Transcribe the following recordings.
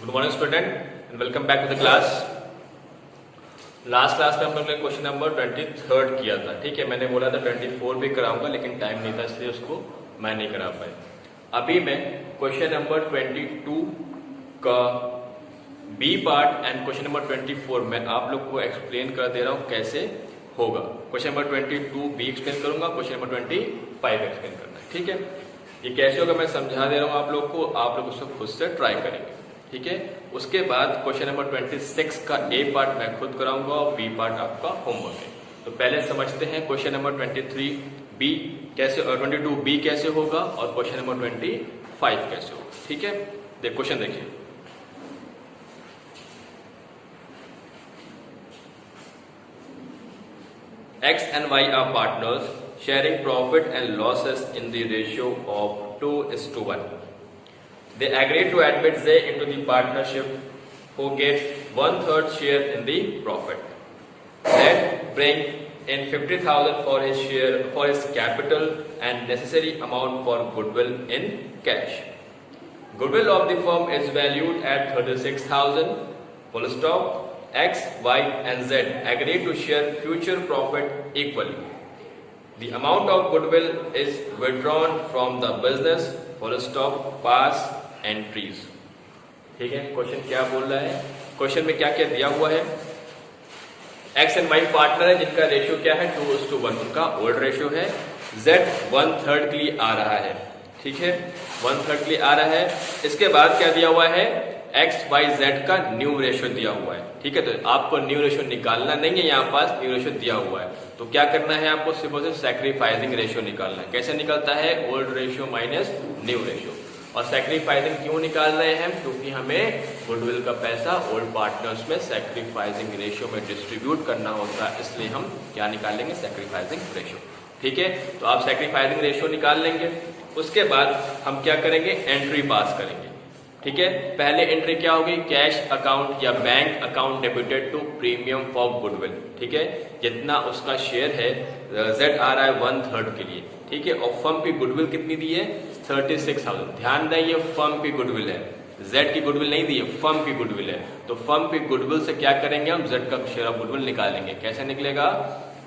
Good morning student and welcome back to the class. Last class में हम लोग ने क्वेश्चन नंबर 23 किया था। ठीक है, मैंने बोला था 24 भी कराऊंगा लेकिन टाइम नहीं था इसलिए उसको मैं नहीं करा पाया। अभी मैं क्वेश्चन नंबर 22 का B part and question number 24 में आप लोग को एक्सप्लेन कर दे रहा हूँ कैसे होगा। क्वेश्चन नंबर 22 बी एक्सप्लेन करूंगा, क्वेश्चन नंबर 25 एक्सप्लेन करना है। ठीक है, ये कैसे होगा मैं समझा दे रहा हूँ आप लोग को, आप लोग उसको खुद से ट्राई करेंगे। ठीक है, उसके बाद क्वेश्चन नंबर 26 का ए पार्ट मैं खुद कराऊंगा और बी पार्ट आपका होमवर्क है। तो पहले समझते हैं क्वेश्चन नंबर 23 बी कैसे और 22 बी कैसे होगा और क्वेश्चन नंबर 25 कैसे होगा। ठीक है, क्वेश्चन देखिए। X and Y are partners sharing profit and losses in the ratio of 2:1. They agree to admit Z into the partnership, who gets 1/3 share in the profit. Z bring in 50,000 for his share for his capital and necessary amount for goodwill in cash. Goodwill of the firm is valued at 36,000. Full stop. X, Y and Z agree to share future profit equally. The amount of goodwill is withdrawn from the business. Full stop. Pass entries. ठीक है, question क्या बोल रहा है? Question में क्या क्या दिया हुआ है? X एंड Y पार्टनर है जिनका रेशियो क्या है 2:1, उनका ओल्ड रेशियो है। Z 1/3 के लिए आ रहा है। ठीक है, 1/3 के लिए आ रहा है। इसके बाद क्या दिया हुआ है? X, Y, Z का न्यू रेशियो दिया हुआ है। ठीक है, तो आपको न्यू रेशियो निकालना नहीं है, यहाँ पास न्यू रेशियो दिया हुआ है। तो क्या करना है आपको? सिर्फ और सिर्फ सैक्रिफाइसिंग रेशियो निकालना है। कैसे निकलता है? Old ratio minus new ratio. और सैक्रिफाइसिंग क्यों निकाल रहे हैं हम? क्योंकि हमें गुडविल का पैसा ओल्ड पार्टनर्स में सैक्रिफाइसिंग रेशियो में डिस्ट्रीब्यूट करना होता है, इसलिए हम क्या निकालेंगे? Sacrificing ratio. ठीक है, तो आप सैक्रिफाइसिंग रेशियो निकाल लेंगे। उसके बाद हम क्या करेंगे? एंट्री पास करेंगे। ठीक है, पहले एंट्री क्या होगी? कैश अकाउंट या bank account debited to premium for goodwill. ठीक है, जितना उसका शेयर है Z आ रहा है 1/3 के लिए। ठीक है, और फर्म की गुडविल कितनी दी है? 36,000। ध्यान दें, ये फर्म की गुडविल है, Z की गुडविल नहीं दी है, फर्म की गुडविल है। तो फर्म की गुडविल से क्या करेंगे हम? Z का शेयर ऑफ गुडविल निकालेंगे। कैसे निकलेगा?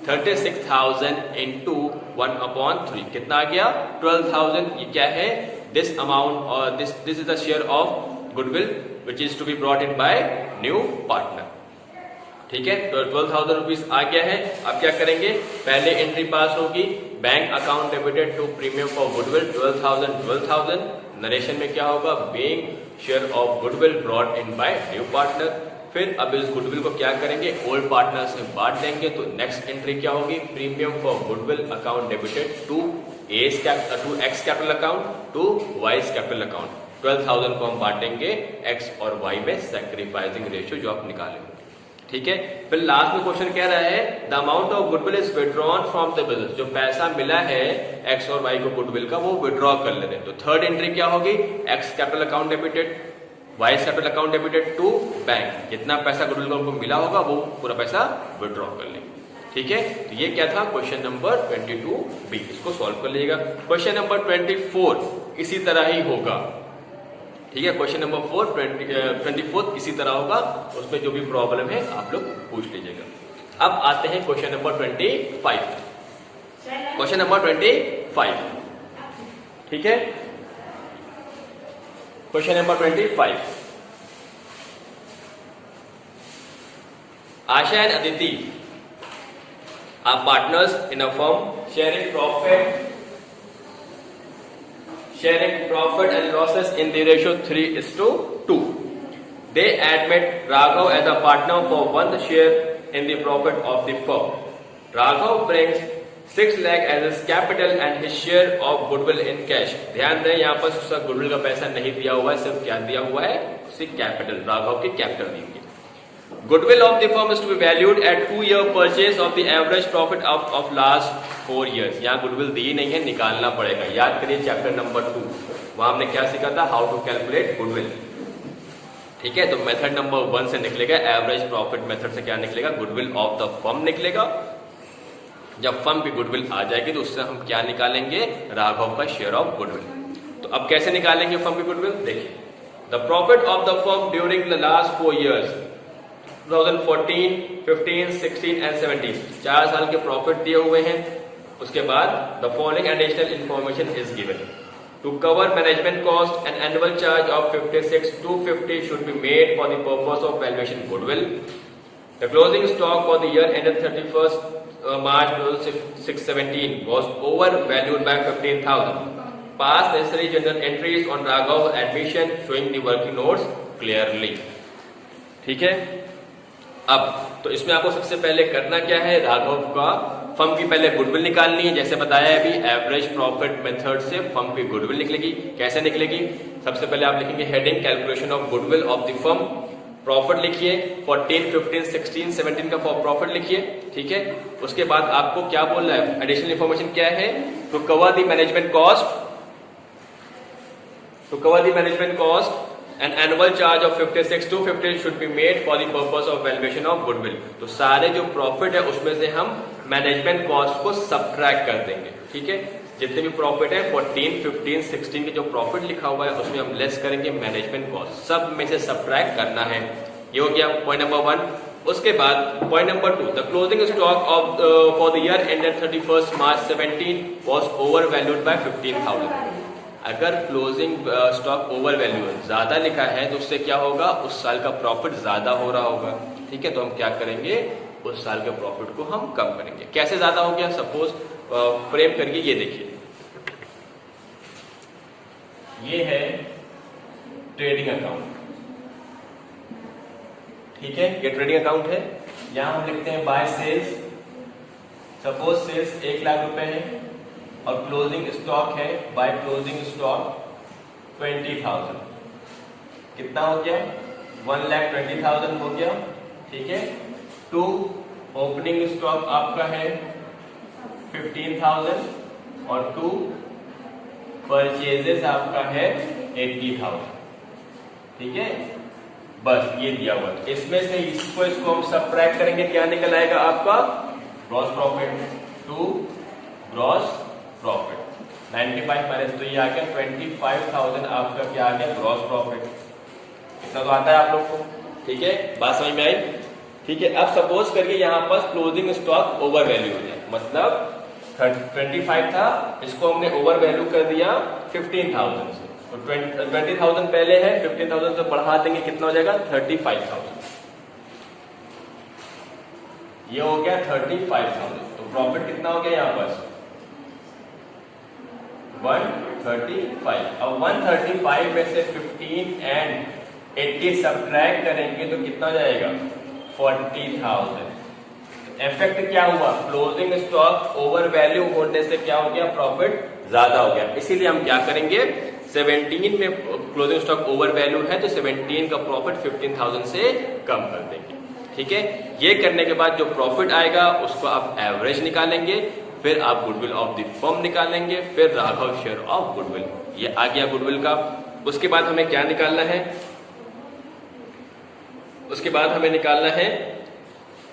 36,000 इंटू 1/3 कितना आ गया? 12,000। ये क्या है? This amount or this is the share of goodwill which is to be brought in by new partner. ठीक है, तो 12,000 रुपीज आ गया है। अब क्या करेंगे? पहले एंट्री पास होगी, bank account debited to premium for goodwill 12,000। Narration में क्या होगा? Being share of goodwill brought in by new partner. फिर अब इस गुडविल को क्या करेंगे? ओल्ड पार्टनर से बांट देंगे। तो नेक्स्ट एंट्री क्या होगी? Premium for goodwill account debited to X capital account to Y's capital account. 12,000 को हम बांटेंगे एक्स और वाई में सैक्रिफाइसिंग रेशियो जो आप निकाले होंगे। ठीक है, फिर लास्ट में क्वेश्चन कह रहा है the amount of goodwill is withdrawn from the business. जो पैसा मिला है एक्स और वाई को गुडविल का, वो विड्रॉ कर लेते हैं। तो थर्ड एंट्री क्या होगी? X capital account debited Y capital account debited to bank. जितना पैसा गुडविल को उनको मिला होगा वो पूरा पैसा विड्रॉ कर लेंगे। ठीक है, तो ये क्या था? Question number 22 B. इसको सॉल्व कर लीजिएगा। क्वेश्चन नंबर 24 इसी तरह ही होगा। ठीक है, क्वेश्चन नंबर 24 इसी तरह होगा। उसमें जो भी प्रॉब्लम है आप लोग पूछ लीजिएगा। अब आते हैं क्वेश्चन नंबर 25। Question number 25। ठीक है, question number 25। Asha and Aditi are partners in a firm sharing profit and losses in the ratio 3:2. They admit Raghav as a partner for 1 share in the profit of the firm. Raghav brings 6 lakh as his capital and his share of goodwill in cash. ध्यान दें, यहाँ पर उसका goodwill का पैसा नहीं दिया हुआ है, सिर्फ क्या दिया हुआ है? उसी कैपिटल, राघव की कैपिटल दी हुई है। Goodwill of the firm is to be valued at 2-year purchase of the average profit of last 4 years. यहाँ गुडविल दी नहीं है, निकालना पड़ेगा। याद करिए चैप्टर नंबर 2, वहां हमने क्या सीखा था? How to calculate goodwill. ठीक है, तो मेथड नंबर 1 से निकलेगा एवरेज प्रॉफिट मेथड से क्या निकलेगा? गुडविल ऑफ द फर्म निकलेगा। जब फर्म की गुडविल आ जाएगी तो उससे हम क्या निकालेंगे? राघव का शेयर ऑफ गुडविल। तो अब कैसे निकालेंगे फर्म की गुडविल? देखिए, the profit of the firm during the last 4 years 2014, 15, 16 and 17, 4 साल के प्रॉफिट दिए हुए हैं। उसके बाद the following additional information is given to cover management cost and annual charge of 56,250 should be made for the purpose of valuation goodwill. The closing stock for the year ended 31st March 2017 was overvalued by 15,000. Pass necessary journal entries on Raghav admission showing the working notes clearly. ठीक है, अब तो इसमें आपको सबसे पहले करना क्या है, राघव का फर्म की पहले गुडविल निकालनी है। जैसे बताया है अभी, एवरेज प्रॉफिट मेथड से फर्म की गुडविल निकलेगी। कैसे निकलेगी? सबसे पहले आप लिखेंगे heading calculation of goodwill of the firm, profit लिखिए 14, 15, 16, 17 का प्रॉफिट लिखिए। ठीक है, उसके बाद आपको क्या बोल रहा है, एडिशनल इंफॉर्मेशन क्या है, to cover the management cost and annual charge of 56,250 should be made for the purpose of valuation of goodwill. तो सारे जो प्रॉफिट है उसमें से हम मैनेजमेंट कॉस्ट को सब्ट्रैक्ट कर देंगे। ठीक है, जितने भी प्रॉफिट है 14, 15, 16 के जो प्रॉफिट लिखा हुआ है उसमें हम लेस करेंगे मैनेजमेंट कॉस्ट, सब में से सब्ट्रैक्ट करना है। ये हो गया पॉइंट नंबर 1। उसके बाद point number 2, the closing stock of for the year ended 31st March 17 was over valued bye 15,000। अगर क्लोजिंग स्टॉक ओवर वैल्यू ज्यादा लिखा है तो उससे क्या होगा, उस साल का प्रॉफिट ज्यादा हो रहा होगा। ठीक है, तो हम क्या करेंगे, उस साल के प्रॉफिट को हम कम करेंगे। कैसे ज्यादा हो गया, सपोज फ्रेम करके ये देखिए, ये है ट्रेडिंग अकाउंट। ठीक है, ये ट्रेडिंग अकाउंट है। यहां हम लिखते हैं by sales, suppose sales 1 lakh रुपए है और क्लोजिंग स्टॉक है बाय क्लोजिंग स्टॉक 20,000। कितना हो गया, 1,20,000 हो गया। ठीक है, 2 ओपनिंग स्टॉक आपका है 15,000 और 2 परचेजेस आपका है 80,000। ठीक है, बस ये दिया हुआ। इसमें से इसको हम सब्ट्रैक्ट करेंगे, क्या निकल आएगा आपका, gross profit, 2 gross profit 95 minus, तो ये आ गया 25,000 आपका क्या आ गया, ग्रॉस प्रॉफिट। इतना तो आता है आप लोग को। ठीक है, बात समझ में आई? ठीक है, अब सपोज करिए यहाँ पर क्लोजिंग स्टॉक ओवर वैल्यू हो जाए, मतलब 25 था, इसको हमने ओवर वैल्यू कर दिया 15,000 से, तो 20,000 पहले है, 15,000 से बढ़ा देंगे, कितना हो जाएगा 35,000। ये हो गया 35,000, तो प्रॉफिट कितना हो गया यहाँ पर 135। अब 135 में से 15 एंड 80 सब्ट्रैक्ट करेंगे तो कितना जाएगा 40,000। इफेक्ट क्या हुआ, क्लोजिंग स्टॉक ओवर वैल्यू होने से क्या हो गया, प्रॉफिट ज्यादा हो गया। इसीलिए हम क्या करेंगे, 17 में क्लोजिंग स्टॉक ओवर वैल्यू है तो 17 का प्रॉफिट 15,000 से कम कर देंगे। ठीक है, ये करने के बाद जो प्रॉफिट आएगा उसको आप एवरेज निकालेंगे, फिर आप गुडविल ऑफ द फर्म निकालेंगे, फिर राघव शेयर ऑफ गुडविल। ये आ गया गुडविल का। उसके बाद हमें क्या निकालना है, उसके बाद हमें निकालना है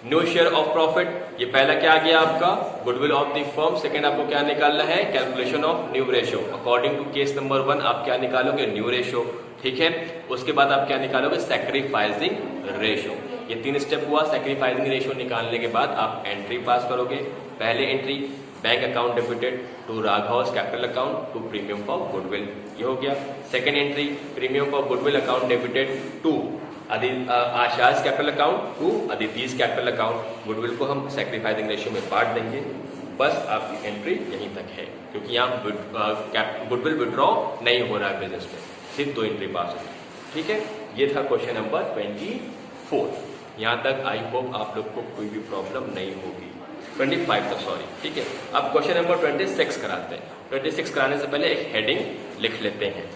न्यू शेयर ऑफ प्रॉफिट। ये पहला क्या आ गया आपका, goodwill of the firm. Second आपको क्या निकालना है, calculation of new ratio. According to case number 1 आप क्या निकालोगे, न्यू रेशियो। ठीक है, उसके बाद आप क्या निकालोगे, सैक्रिफाइसिंग रेशियो। ये 3 स्टेप हुआ। सैक्रिफाइसिंग रेशियो निकालने के बाद आप एंट्री पास करोगे। पहले entry, bank account debited to Raghav's capital account to premium for goodwill, ये हो गया। Second entry, premium for goodwill account debited to Asha's capital account to Aditi's capital account. Goodwill को हम सैक्रिफाइसिंग रेशियो में बांट देंगे। बस आपकी एंट्री यहीं तक है, क्योंकि यहाँ गुडविल विड्रॉ नहीं हो रहा है बिजनेस में, सिर्फ 2 एंट्री पास होगी। ठीक है, ये था क्वेश्चन नंबर 24। यहाँ तक आई होप आप लोग को कोई भी प्रॉब्लम नहीं होगी। 25 तक, सॉरी। ठीक है, अब क्वेश्चन नंबर 26 कराते हैं। 26 कराने से पहले एक हेडिंग लिख लेते हैं।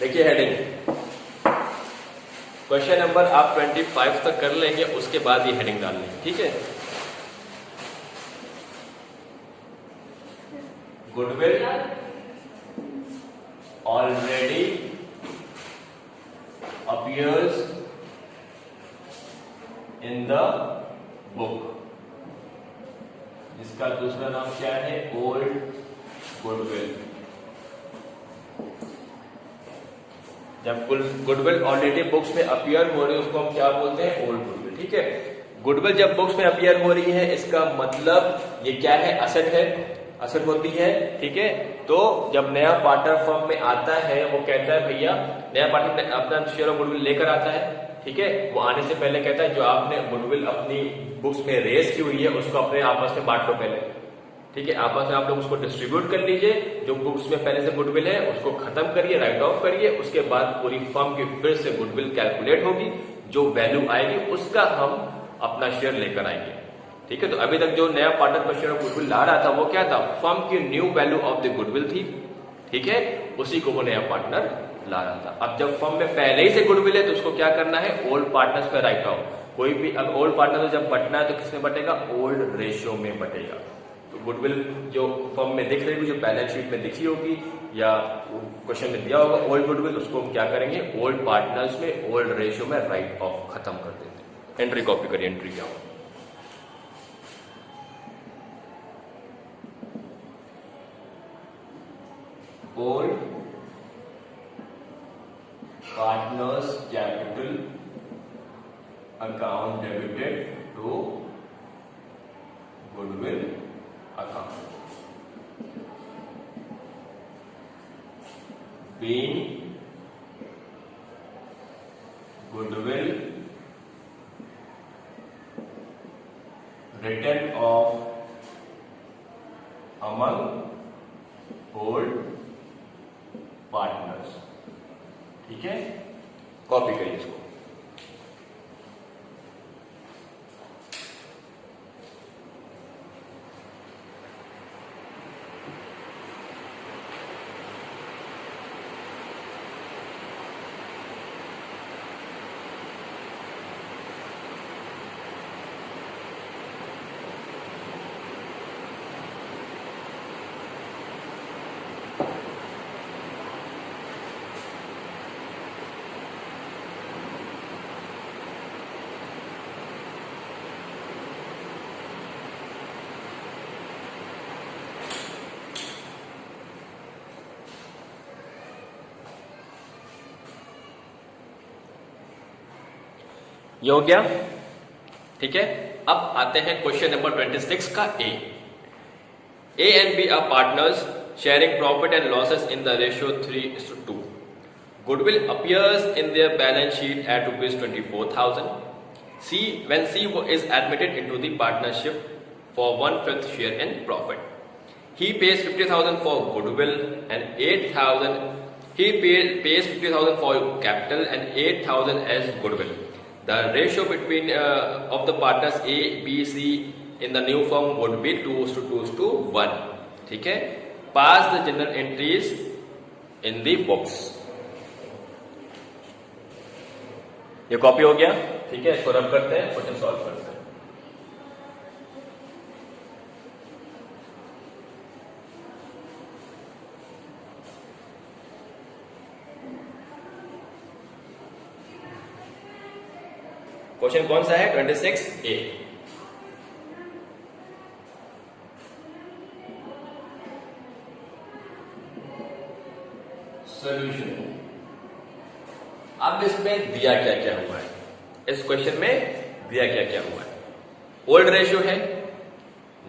देखिए हेडिंग, क्वेश्चन नंबर आप 25 तक कर लेंगे, उसके बाद ये हेडिंग डाल लेंगे। ठीक है, goodwill already appears in the book, जिसका दूसरा नाम क्या है, ओल्ड गुडविल। जब गुडविल ऑलरेडी बुक्स में अपीयर हो रही है उसको हम क्या बोलते हैं, ओल्ड गुडविल। ठीक है, गुडविल जब बुक्स में अपीयर हो रही है इसका मतलब ये क्या है, असेट है, असेट होती है। ठीक है, तो जब नया पार्टनर फर्म में आता है वो कहता है भैया, नया पार्टनर अपना शेयर ऑफ गुडविल लेकर आता है। ठीक है, वो आने से पहले कहता है जो आपने गुडविल अपनी बुक्स में रेज की हुई है उसको अपने आपस में बांट लो पहले। ठीक है, आपस में आप लोग उसको डिस्ट्रीब्यूट कर लीजिए, जो बुक्स में पहले से गुडविल है उसको खत्म करिए, राइट ऑफ करिए, उसके बाद पूरी फर्म की फिर से गुडविल कैलकुलेट होगी, जो वैल्यू आएगी उसका हम अपना शेयर लेकर आएंगे। ठीक है, तो अभी तक जो नया पार्टनर पर शेयर ऑफ गुडविल ला रहा था वो क्या था, फर्म की new value of the goodwill थी। ठीक है, उसी को वो नया पार्टनर ला रहा था। अब जब फर्म में पहले ही से गुडविल है तो उसको क्या करना है, ओल्ड पार्टनर्स पे राइट ऑफ। कोई भी अब ओल्ड पार्टनर जब बटना है तो किसमें बटेगा, ओल्ड रेशियो में बटेगा। तो गुडविल जो फर्म में दिख रही होगी, जो बैलेंस शीट में दिखी होगी या क्वेश्चन में दिया होगा ओल्ड गुडविल, उसको हम क्या करेंगे, ओल्ड पार्टनर्स में ओल्ड रेशियो में राइट ऑफ खत्म कर देते। एंट्री कॉपी करिए, एंट्री क्या हो, old partners capital account debited to goodwill account, being goodwill written off among old partners। ठीक है, कॉपी करिए इसको। ये हो गया। ठीक है, अब आते हैं क्वेश्चन नंबर 26 का A and B are partners sharing profit and losses in the ratio 3:2। Goodwill appears in their balance sheet at ₹24,000. When C is admitted into the partnership for 1/5 share in profit, he pays 50,000 for goodwill and 8,000. He pays 50,000 for capital and 8,000 as goodwill. The ratio between of the partners A, B, C in the new firm would be 2:1. ठीक है, pass the general entries in the books। ये copy हो गया। ठीक है, इसको रब करते हैं, क्वेश्चन सॉल्व करते हैं। क्वेश्चन कौन सा है, 26A। सॉल्यूशन। अब इसमें दिया क्या क्या हुआ है, इस क्वेश्चन में दिया क्या क्या हुआ है। ओल्ड रेशियो है,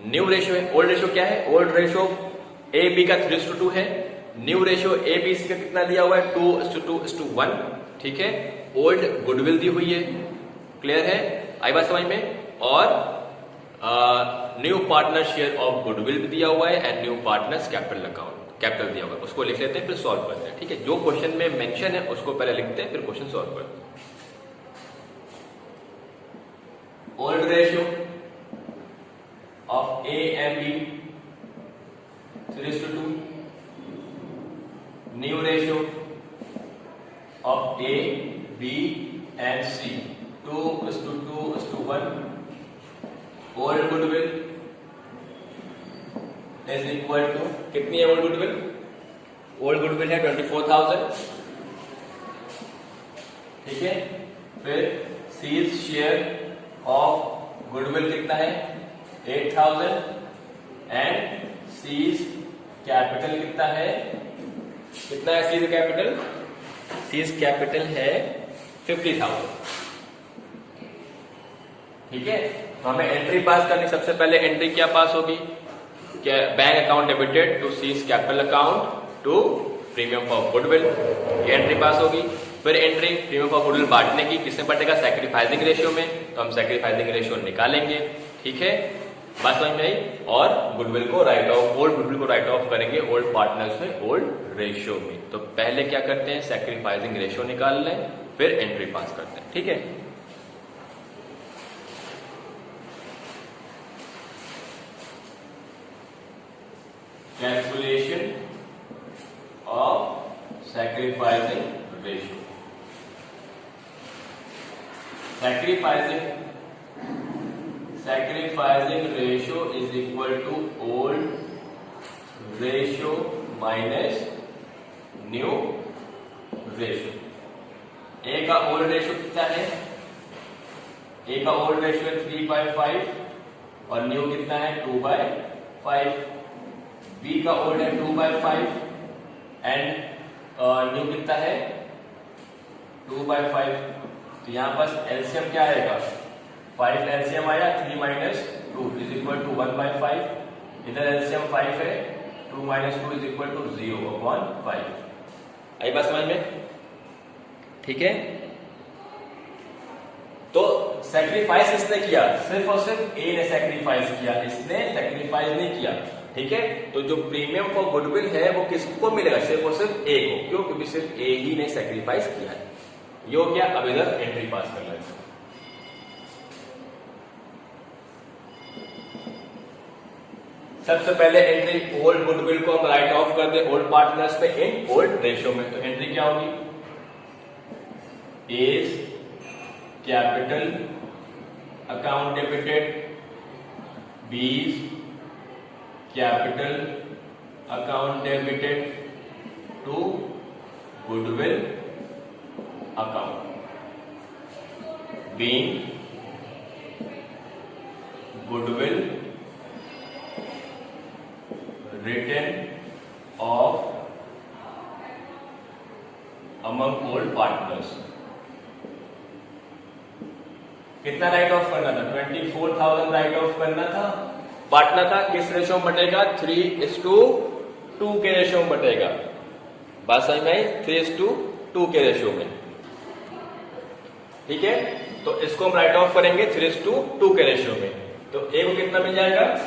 न्यू रेशियो है। ओल्ड रेशियो क्या है, ओल्ड रेशियो ए बी का 3:2 है। New ratio A B C का कितना दिया हुआ है, 2:2:1। ठीक है, ओल्ड गुडविल दी हुई है, क्लियर है, आई बात समझ में। और new partner share of goodwill भी दिया हुआ है and new partners capital account, capital दिया हुआ है, उसको लिख लेते हैं फिर सॉल्व करते हैं। ठीक है, जो क्वेश्चन में मेंशन है उसको पहले लिखते हैं फिर क्वेश्चन सॉल्व करते हैं। Old ratio of A and B 3:2। New ratio of A B and C 2:1। Old goodwill is equal to, कितनी है ओल्ड गुडविल, ओल्ड गुडविल है 24,000, ठीक है। फिर सीज शेयर ऑफ गुडविल कितना है 8,000 एंड सीज कैपिटल कितना है सीज कैपिटल? सीज कैपिटल है 50,000, ठीक है। तो हमें एंट्री पास करनी, सबसे पहले एंट्री क्या पास होगी? क्या bank account debited to C's capital account to premium for goodwill, ये एंट्री पास होगी। फिर एंट्री प्रीमियम फॉर गुडविल बांटने की, किसमें बटेगा? सैक्रिफाइसिंग रेशियो में, तो हम सैक्रिफाइसिंग रेशियो निकालेंगे, ठीक है। बात समझ में आई। और गुडविल को राइट ऑफ, ओल्ड गुडविल को राइट ऑफ करेंगे ओल्ड पार्टनर्स में ओल्ड रेशियो में। तो पहले क्या करते हैं? सैक्रिफाइसिंग रेशियो निकाल लें, फिर एंट्री पास करते हैं, ठीक है। Calculation of sacrificing ratio. Sacrificing ratio is equal to old ratio minus new ratio. A का old ratio कितना है? A का old ratio है 3/5 और new कितना है 2/5. B का old है 2/5 एंड new कितना है 2/5. तो यहां पर एलसीएम क्या आएगा? 5 एलसीएम आया, 3 माइनस 2 इज इक्वल टू 1/5. इधर एलसीएम 5 है, 2 माइनस 2 इज इक्वल टू 0/5. आई बात समझ में? ठीक है। तो सैक्रिफाइस इसने किया, सिर्फ और सिर्फ ए ने सैक्रिफाइस किया, इसने सैक्रिफाइस नहीं किया, ठीक है। तो जो प्रीमियम फॉर गुडविल है वो किसको मिलेगा? सिर्फ और सिर्फ ए को। क्यों? क्योंकि सिर्फ ए ही ने सैक्रिफाइस किया है। ये हो गया। अब इधर एंट्री पास कर लेते हैं। सबसे पहले एंट्री ओल्ड गुडविल को हम राइट ऑफ कर दे ओल्ड पार्टनर्स पे इन ओल्ड रेशियो में। तो एंट्री क्या होगी? A's capital account debited, B's capital account debited to goodwill account, being goodwill written off among old partners. कितना राइट ऑफ करना था? 24,000 राइट ऑफ करना था, बांटना था। किस रेशियो में बटेगा? 3:2 के रेशियो में बटेगा। बात समझ में आई? 3:2 के रेशियो में, ठीक है। तो इसको हम राइट ऑफ करेंगे 3:2 के रेशियो में। तो ए को कितना मिल जाएगा?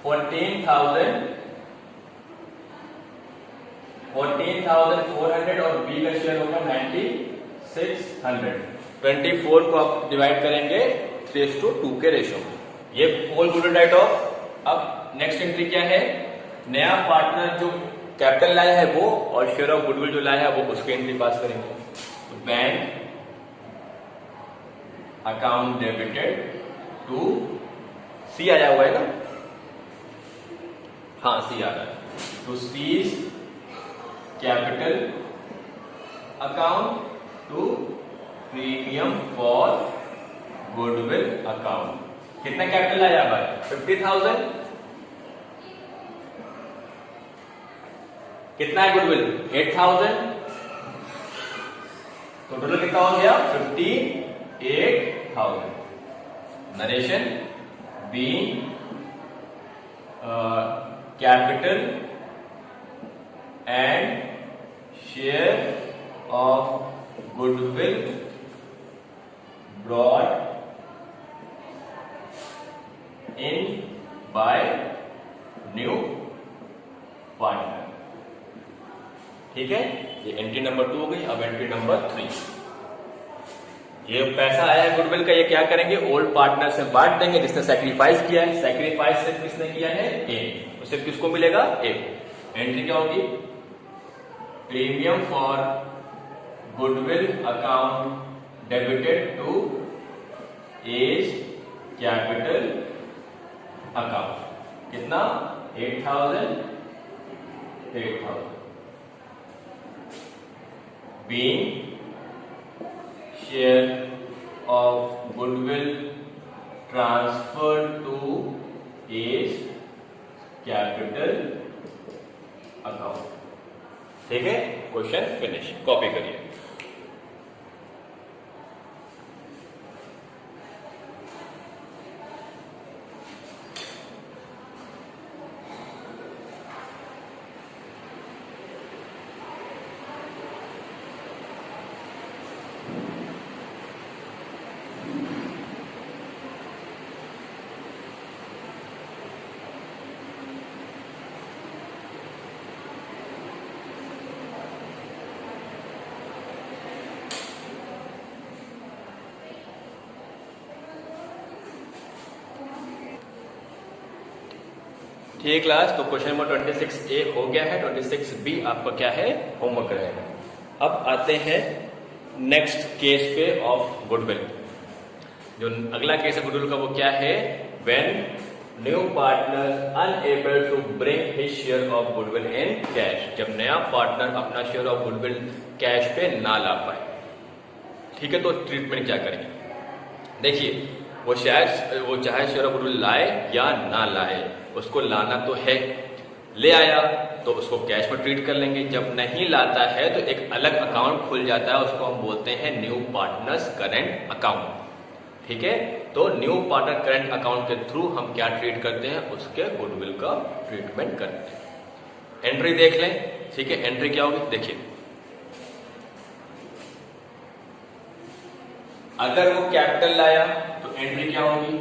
14,400 और बी का शेयर होगा 9,600. 24 को आप डिवाइड करेंगे 3:2 के रेशियो में। ये होल गुडविल राइट ऑफ। अब नेक्स्ट एंट्री क्या है? नया पार्टनर जो कैपिटल लाया है वो, और शेयर ऑफ गुडविल जो लाया है वो, उसकी एंट्री पास करेंगे। तो बैंक अकाउंट डेबिटेड टू सी आया हुआ है ना? हाँ, सी आ रहा है। तो C's capital account to premium for goodwill account. कितना कैपिटल आया भाई? 50,000। कितना है गुडविल? 8,000। तो टोटल कितना हो गया? 58,000. Narration being capital and share of goodwill brought in by new partner, ठीक है। ये एंट्री नंबर 2 हो गई। अब एंट्री नंबर 3, ये पैसा आया है गुडविल का, ये क्या करेंगे? ओल्ड पार्टनर से बांट देंगे जिसने सैक्रिफाइस किया है। सैक्रिफाइस सिर्फ किसने किया है? ए। तो सिर्फ किसको मिलेगा? ए। एंट्री क्या होगी? Premium for goodwill account debited to A's capital account. कितना? 8,000 8,000 being share of goodwill transferred to A's capital account. ठीक है, क्वेश्चन फिनिश। कॉपी करिए। ठीक है क्लास, तो क्वेश्चन नंबर 26A हो गया है। 26B आपका क्या है, होमवर्क रहेगा। अब आते हैं नेक्स्ट केस पे ऑफ गुडविल। जो अगला केस है गुडविल का वो क्या है, when new partner unable to bring his share of goodwill in cash. जब नया पार्टनर अपना शेयर ऑफ गुडविल कैश पे ना ला पाए। ठीक है, तो ट्रीटमेंट क्या करेंगे, देखिए वो चाहे शेयर ऑफ गुडविल लाए या ना लाए, उसको लाना तो है। ले आया तो उसको कैश में ट्रीट कर लेंगे। जब नहीं लाता है तो एक अलग अकाउंट खुल जाता है, उसको हम बोलते हैं न्यू पार्टनर्स करेंट अकाउंट। ठीक है, तो न्यू पार्टनर करेंट अकाउंट के थ्रू हम क्या ट्रीट करते हैं, उसके गुडविल का ट्रीटमेंट करते हैं। एंट्री देख लें। ठीक है, एंट्री क्या होगी, देखिए अगर वो कैपिटल लाया तो एंट्री क्या होगी,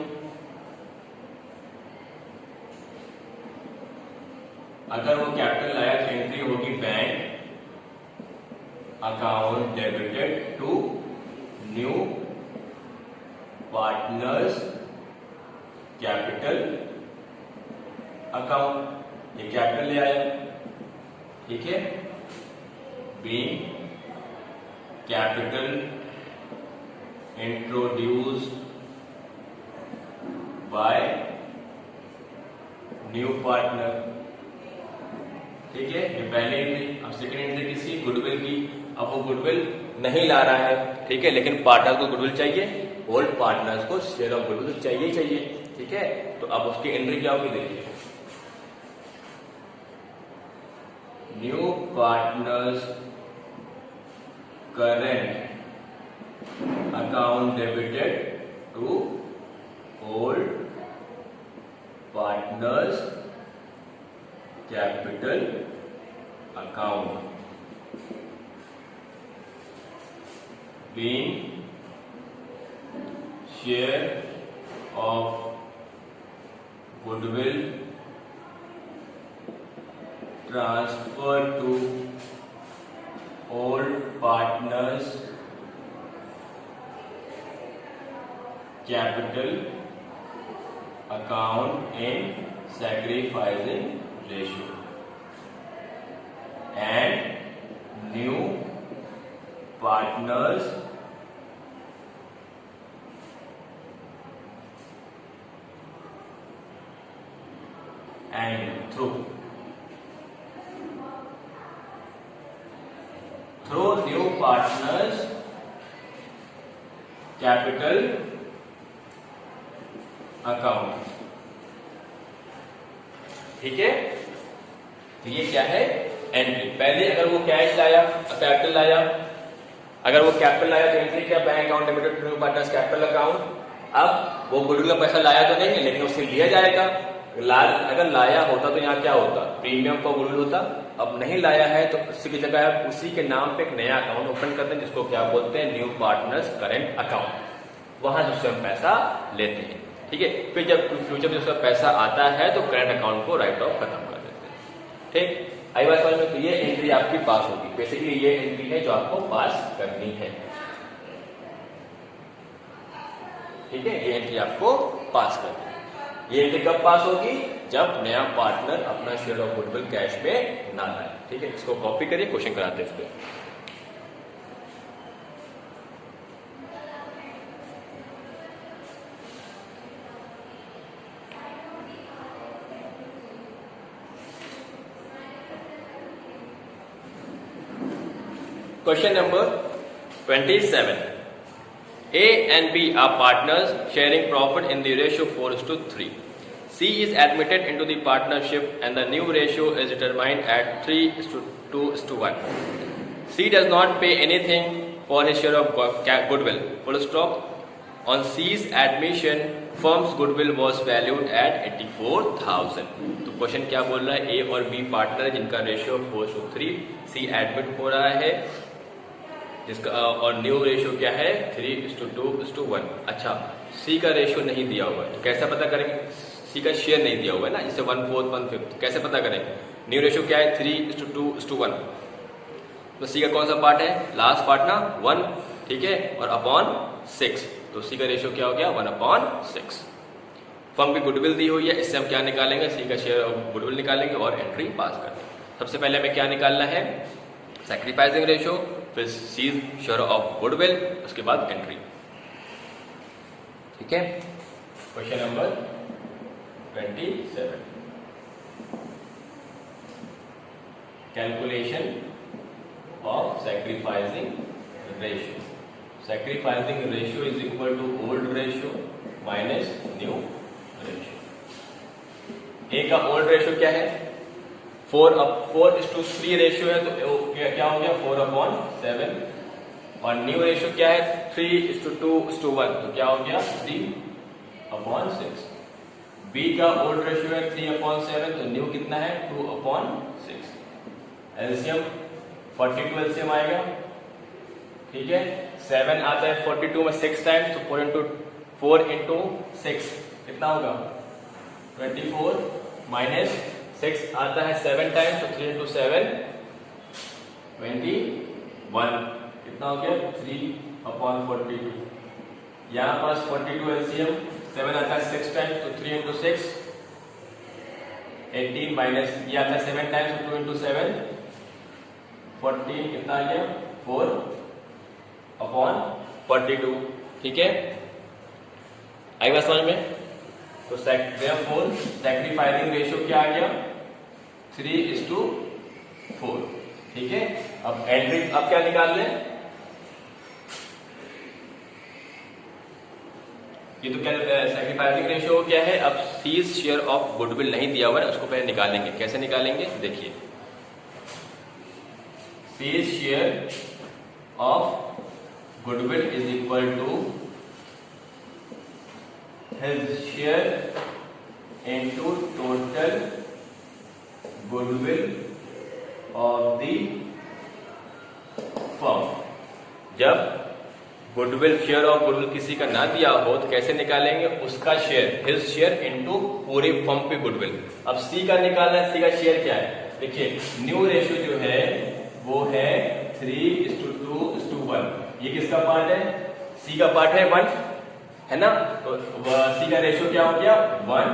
अगर वो कैपिटल लाया तो एंट्री होगी bank account debited to new partners capital account. ये कैपिटल ले आया। ठीक है, being capital introduced by new partner. ठीक है, ये पहली एंट्री। अब सेकंड एंट्री किसी गुडविल की। अब वो गुडविल नहीं ला रहा है, ठीक है, लेकिन पार्टनर को गुडविल चाहिए, ओल्ड पार्टनर्स को शेयर ऑफ गुडविल तो चाहिए चाहिए। ठीक है, तो अब उसकी एंट्री क्या होगी, देखिए new partners current account debited to old partners capital account being share of goodwill transfer to old partners capital account in sacrificing ratio and new partners and through new partners capital account। ठीक है, तो ये क्या है, entry. पहले अगर वो cash लाया, कैपिटल लाया, अगर वो कैपिटल लाया तो एंट्री क्या, bank account debited to new partners capital account. अब वो गुडविल का पैसा लाया तो नहीं है, लेकिन उससे लिया जाएगा। अगर लाया होता तो यहाँ क्या होता, प्रीमियम का गुडविल होता। अब नहीं लाया है तो उसी की जगह उसी के नाम पे एक नया अकाउंट ओपन करते हैं, जिसको क्या बोलते हैं, न्यू पार्टनर्स करेंट अकाउंट। वहां से उससे हम पैसा लेते हैं। ठीक है, फिर जब फ्यूचर में उसका पैसा आता है तो करंट अकाउंट को राइट ऑफ खत्म कर देते हैं। ठीक, आई बात समझ में। तो ये एंट्री आपकी पास होगी। बेसिकली ये एंट्री है जो आपको पास करनी है। ठीक है, ये एंट्री आपको पास करनी है। ये एंट्री कब पास होगी, जब नया पार्टनर अपना शेयर ऑफ गुडविल कैश में ना लाए। ठीक है, इसको कॉपी करिए, क्वेश्चन कराते हैं इस पे। Question number 27. A and B are partners sharing profit in the ratio 4:3. C is admitted into the partnership and the new ratio is determined at 3:2:1. C does not pay anything for his share of goodwill. Full stop. On C's admission, firm's goodwill was valued at 84,000. तो question क्या बोल रहा है? A और B partner है जिनका ratio 4:3. C admit हो रहा है जिसका और न्यू रेशियो क्या है? 3:2:1. अच्छा, C का रेशियो नहीं दिया हुआ है तो कैसे पता करेंगे? C का शेयर नहीं दिया हुआ है ना, जिसे 1/4 1/5. कैसे पता करेंगे? न्यू रेशियो क्या है? 3:2:1. तो C का कौन सा पार्ट है? लास्ट पार्ट ना, 1. ठीक है, और अपॉन 6. तो C का रेशियो क्या हो गया? 1/6. फर्म की गुडविल दी हुई है, इससे हम क्या निकालेंगे? C का शेयर ऑफ गुडविल निकालेंगे और एंट्री पास करेंगे. सबसे पहले हमें क्या निकालना है? सैक्रिफाइसिंग रेशियो, फिर C शेयर ऑफ गुडविल, उसके बाद एंट्री. ठीक है. Question number 27. Calculation of sacrificing ratio. Sacrificing ratio is equal to old ratio minus new ratio. A का old ratio क्या है? 4:3 रेशियो है तो क्या हो गया? 4/7. और न्यू रेशियो क्या है? 3:2:1 तो क्या हो गया? 3/6. B का ओल्ड रेशियो है 3/7 तो न्यू कितना है? 2/6. एलसीएम 42 एलसीएम आएगा. ठीक है. 7 आता है 42 में 6 टाइम्स तो 4 इंटू 6 कितना होगा? 24 माइनस 6 आता है 7 टाइम्स तो 3 इंटू 7 21 कितना हो गया? 3/42. यहाँ पास 42 एलसीएम 7 आता है 6 टाइम्स तो 3 इंटू 6 18 माइनस ये आता है 7 टाइम्स तो 2 इंटू 7 14 कितना आ गया? 4/42. ठीक है, आई बात समझ में? तो सैक्रिफाइसिंग रेशियो क्या आ गया? 3:4. ठीक है. अब एंट्री अब क्या निकाल लें? ये तो क्या सैक्रिफाइसिंग रेशियो क्या है? अब C शेयर ऑफ गुडविल नहीं दिया हुआ है, उसको पहले निकालेंगे. कैसे निकालेंगे? देखिए, C share of goodwill is equal to his share into total goodwill of the firm. जब गुडविल शेयर ऑफ गुडविल किसी का ना दिया हो तो कैसे निकालेंगे? उसका शेयर, हिज शेयर इनटू पूरी फर्म पे गुडविल. अब C का निकालना है. C का शेयर क्या है? देखिए, न्यू रेशियो जो है वो है 3:2:1. ये किसका पार्ट है? C का पार्ट है 1 है ना. तो C का रेशियो क्या हो गया? 1/,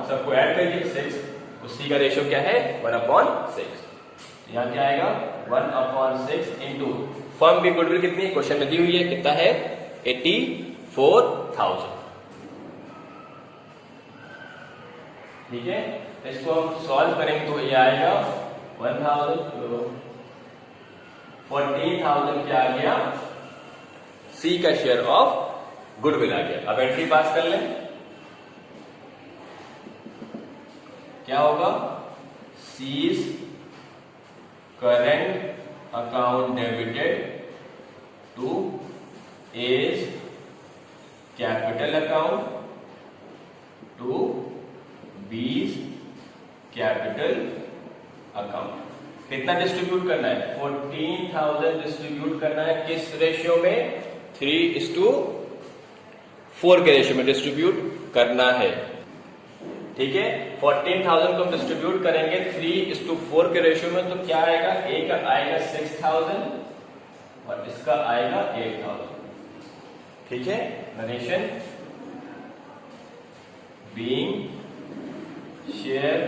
सबको ऐड करिए 6. तो C का रेशियो क्या है? 1/6. यहाँ क्या आएगा? 1/6 इंटू फर्म की गुडविल कितनी क्वेश्चन में दी हुई है? कितना है? 84,000. ठीक है. इसको हम सॉल्व करेंगे तो ये आएगा 14,000 क्या आ गया? C का शेयर ऑफ गुडविल आ गया. अब एंट्री पास कर लें. क्या होगा? C's current account debited to A's capital account to B's capital account. कितना डिस्ट्रीब्यूट करना है? 14,000 डिस्ट्रीब्यूट करना है. किस रेशियो में? 3:4 के रेशियो में डिस्ट्रीब्यूट करना है. ठीक है. 14,000 को हम डिस्ट्रीब्यूट करेंगे 3:4 के रेशियो में तो क्या आएगा? A का आएगा 6,000 और इसका आएगा 8,000. ठीक है. Narration being share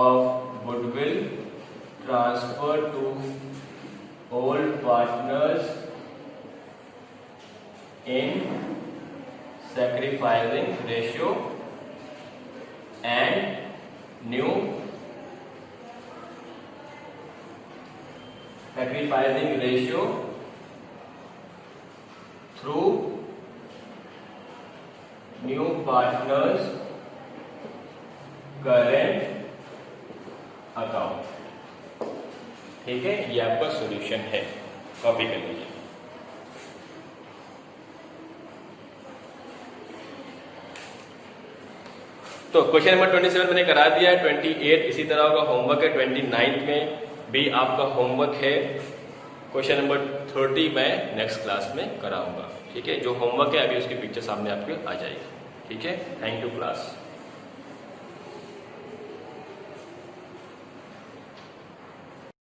of goodwill transfer to old partners in sacrificing ratio and new sacrificing ratio through new partners current account। ठीक है, ये आपका सॉल्यूशन है, कॉपी कर लीजिए। तो क्वेश्चन नंबर 27 मैंने करा दिया है, 28 इसी तरह का होमवर्क है, 29 में भी आपका होमवर्क है। क्वेश्चन नंबर 30 मैं नेक्स्ट क्लास में कराऊंगा। ठीक है, जो होमवर्क है अभी उसकी पिक्चर सामने आपके आ जाएगी। ठीक है, थैंक यू क्लास।